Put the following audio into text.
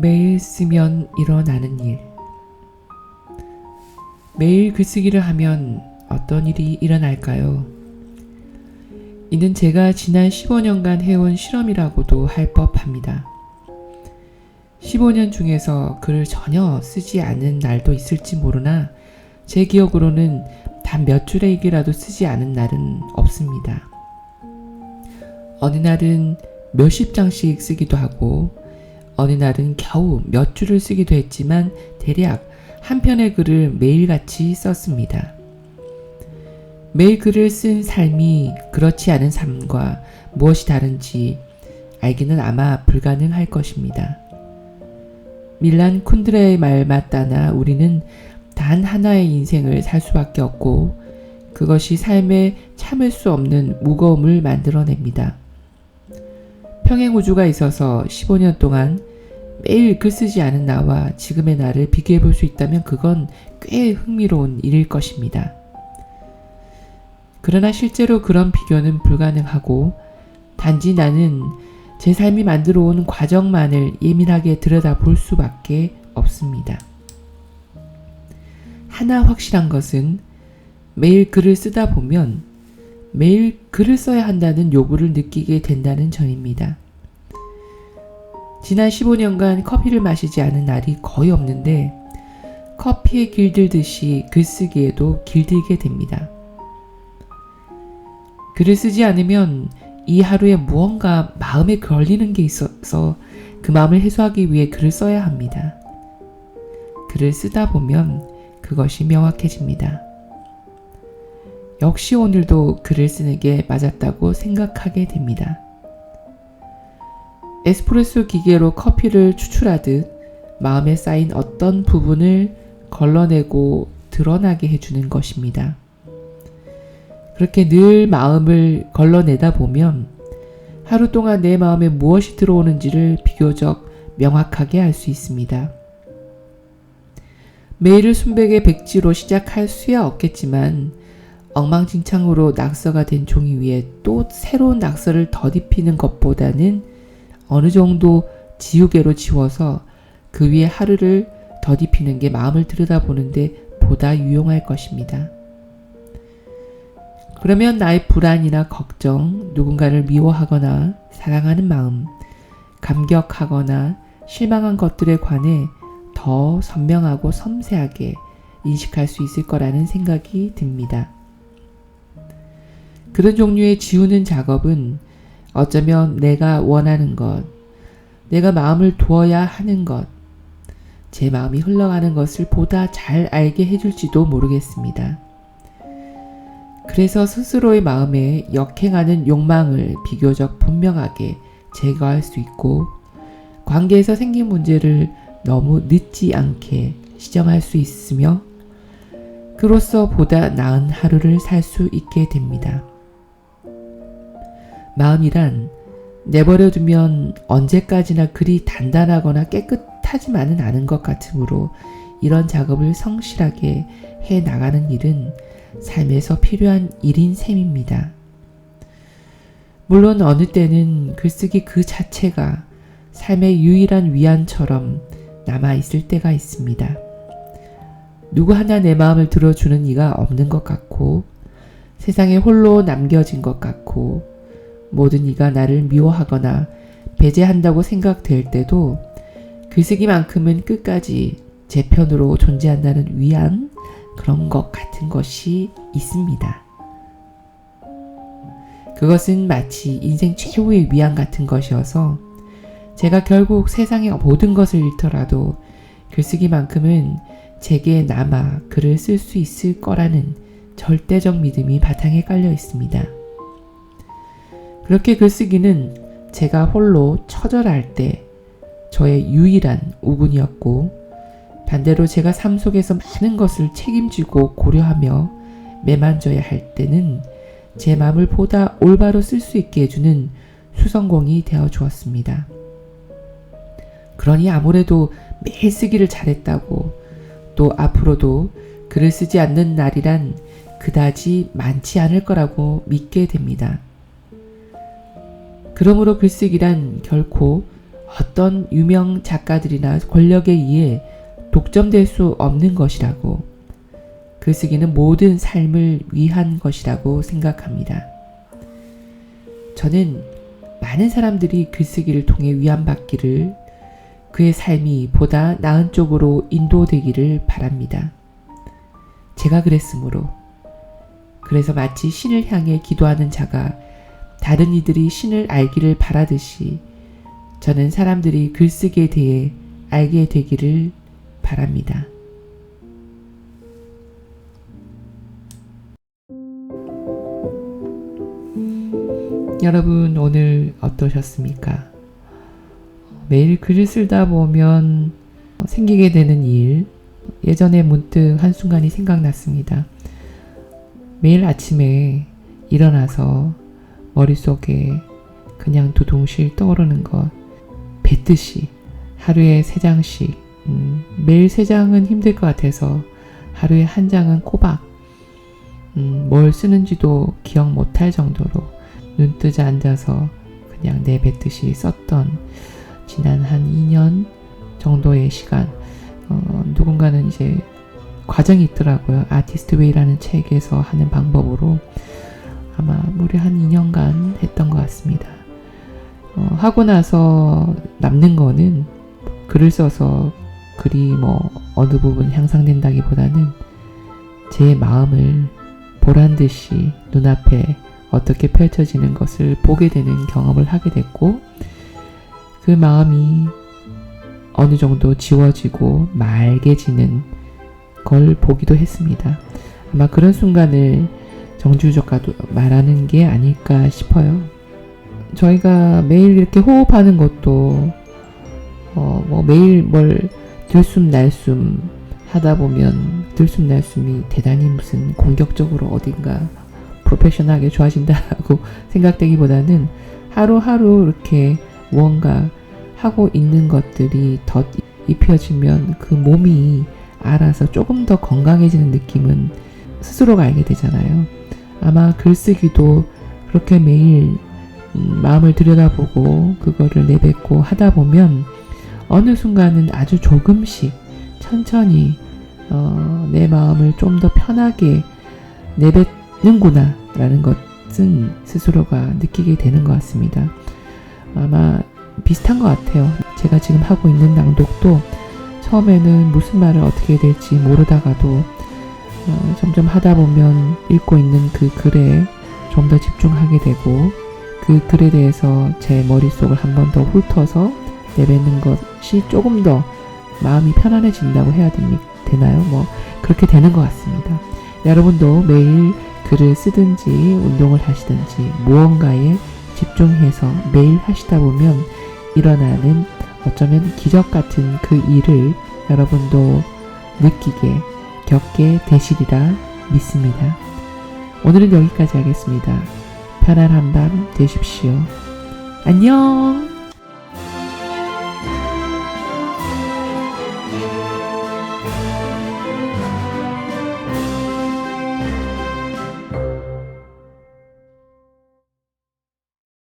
매일 쓰면 일어나는 일. 매일 글쓰기를 하면 어떤 일이 일어날까요? 이는 제가 지난 15년간 해온 실험이라고도 할 법합니다. 15년 중에서 글을 전혀 쓰지 않은 날도 있을지 모르나 제 기억으로는 단 몇 줄의 일기라도 쓰지 않은 날은 없습니다. 어느 날은 몇십 장씩 쓰기도 하고 어느 날은 겨우 몇 줄을 쓰기도 했지만 대략 한 편의 글을 매일같이 썼습니다. 매일 글을 쓴 삶이 그렇지 않은 삶과 무엇이 다른지 알기는 아마 불가능할 것입니다. 밀란 쿤드라의 말 맞다나 우리는 단 하나의 인생을 살 수밖에 없고 그것이 삶에 참을 수 없는 무거움을 만들어냅니다. 평행우주가 있어서 15년 동안 매일 글 쓰지 않은 나와 지금의 나를 비교해 볼 수 있다면 그건 꽤 흥미로운 일일 것입니다. 그러나 실제로 그런 비교는 불가능하고 단지 나는 제 삶이 만들어 온 과정만을 예민하게 들여다볼 수밖에 없습니다. 하나 확실한 것은 매일 글을 쓰다 보면 매일 글을 써야 한다는 요구를 느끼게 된다는 점입니다. 지난 15년간 커피를 마시지 않은 날이 거의 없는데 커피에 길들듯이 글쓰기에도 길들게 됩니다. 글을 쓰지 않으면 이 하루에 무언가 마음에 걸리는 게 있어서 그 마음을 해소하기 위해 글을 써야 합니다. 글을 쓰다 보면 그것이 명확해집니다. 역시 오늘도 글을 쓰는 게 맞았다고 생각하게 됩니다. 에스프레소 기계로 커피를 추출하듯 마음에 쌓인 어떤 부분을 걸러내고 드러나게 해주는 것입니다. 그렇게 늘 마음을 걸러내다 보면 하루 동안 내 마음에 무엇이 들어오는지를 비교적 명확하게 알 수 있습니다. 매일을 순백의 백지로 시작할 수야 없겠지만 엉망진창으로 낙서가 된 종이 위에 또 새로운 낙서를 덧입히는 것보다는 어느 정도 지우개로 지워서 그 위에 하루를 덧입히는 게 마음을 들여다보는데 보다 유용할 것입니다. 그러면 나의 불안이나 걱정, 누군가를 미워하거나 사랑하는 마음, 감격하거나 실망한 것들에 관해 더 선명하고 섬세하게 인식할 수 있을 거라는 생각이 듭니다. 그런 종류의 지우는 작업은 어쩌면 내가 원하는 것, 내가 마음을 두어야 하는 것, 제 마음이 흘러가는 것을 보다 잘 알게 해줄지도 모르겠습니다. 그래서 스스로의 마음에 역행하는 욕망을 비교적 분명하게 제거할 수 있고 관계에서 생긴 문제를 너무 늦지 않게 시정할 수 있으며 그로써 보다 나은 하루를 살 수 있게 됩니다. 마음이란 내버려두면 언제까지나 그리 단단하거나 깨끗하지만은 않은 것 같으므로 이런 작업을 성실하게 해 나가는 일은 삶에서 필요한 일인 셈입니다. 물론 어느 때는 글쓰기 그 자체가 삶의 유일한 위안처럼 남아있을 때가 있습니다. 누구 하나 내 마음을 들어주는 이가 없는 것 같고 세상에 홀로 남겨진 것 같고 모든 이가 나를 미워하거나 배제한다고 생각될 때도 글쓰기만큼은 끝까지 제 편으로 존재한다는 위안 그런 것 같은 것이 있습니다. 그것은 마치 인생 최후의 위안 같은 것이어서 제가 결국 세상의 모든 것을 잃더라도 글쓰기만큼은 제게 남아 글을 쓸 수 있을 거라는 절대적 믿음이 바탕에 깔려 있습니다. 그렇게 글쓰기는 제가 홀로 처절할 때 저의 유일한 우군이었고 반대로 제가 삶 속에서 많은 것을 책임지고 고려하며 매만져야 할 때는 제 마음을 보다 올바로 쓸 수 있게 해주는 수성공이 되어 주었습니다. 그러니 아무래도 매일 쓰기를 잘했다고 또 앞으로도 글을 쓰지 않는 날이란 그다지 많지 않을 거라고 믿게 됩니다. 그러므로 글쓰기란 결코 어떤 유명 작가들이나 권력에 의해 독점될 수 없는 것이라고, 글쓰기는 모든 삶을 위한 것이라고 생각합니다. 저는 많은 사람들이 글쓰기를 통해 위안받기를, 그의 삶이 보다 나은 쪽으로 인도되기를 바랍니다. 제가 그랬으므로, 그래서 마치 신을 향해 기도하는 자가 다른 이들이 신을 알기를 바라듯이 저는 사람들이 글쓰기에 대해 알게 되기를 바랍니다. 여러분 오늘 어떠셨습니까? 매일 글을 쓰다 보면 생기게 되는 일, 예전에 문득 한순간이 생각났습니다. 매일 아침에 일어나서 머릿속에 그냥 두둥실 떠오르는 것, 뱉듯이 하루에 3장씩, 매일 3장은 힘들 것 같아서 하루에 1장은 꼬박, 뭘 쓰는지도 기억 못할 정도로 눈 뜨자 앉아서 그냥 내뱉듯이 썼던 지난 한 2년 정도의 시간, 누군가는 이제 과정이 있더라고요. 아티스트 웨이라는 책에서 하는 방법으로 아마 무려 한 2년간 했던 것 같습니다. 하고 나서 남는 거는 글을 써서 글이 어느 부분 향상된다기보다는 제 마음을 보란듯이 눈앞에 어떻게 펼쳐지는 것을 보게 되는 경험을 하게 됐고, 그 마음이 어느 정도 지워지고 맑아지는 걸 보기도 했습니다. 아마 그런 순간을 정주유 작가도 말하는 게 아닐까 싶어요. 저희가 매일 이렇게 호흡하는 것도 매일 뭘 들숨날숨 하다 보면 들숨날숨이 대단히 무슨 공격적으로 어딘가 프로페셔널하게 좋아진다고 생각되기보다는 하루하루 이렇게 무언가 하고 있는 것들이 덧 입혀지면 그 몸이 알아서 조금 더 건강해지는 느낌은 스스로가 알게 되잖아요. 아마 글쓰기도 그렇게 매일 마음을 들여다보고 그거를 내뱉고 하다 보면 어느 순간은 아주 조금씩 천천히 내 마음을 좀 더 편하게 내뱉는구나 라는 것은 스스로가 느끼게 되는 것 같습니다. 아마 비슷한 것 같아요. 제가 지금 하고 있는 낭독도 처음에는 무슨 말을 어떻게 해야 될지 모르다가도 점점 하다 보면 읽고 있는 그 글에 좀 더 집중하게 되고, 그 글에 대해서 제 머릿속을 한 번 더 훑어서 내뱉는 것이 조금 더 마음이 편안해진다고 해야 되나요? 그렇게 되는 것 같습니다. 여러분도 매일 글을 쓰든지 운동을 하시든지 무언가에 집중해서 매일 하시다 보면 일어나는 어쩌면 기적 같은 그 일을 여러분도 느끼게, 겪게 되시리라 믿습니다. 오늘은 여기까지 하겠습니다. 편안한 밤 되십시오. 안녕!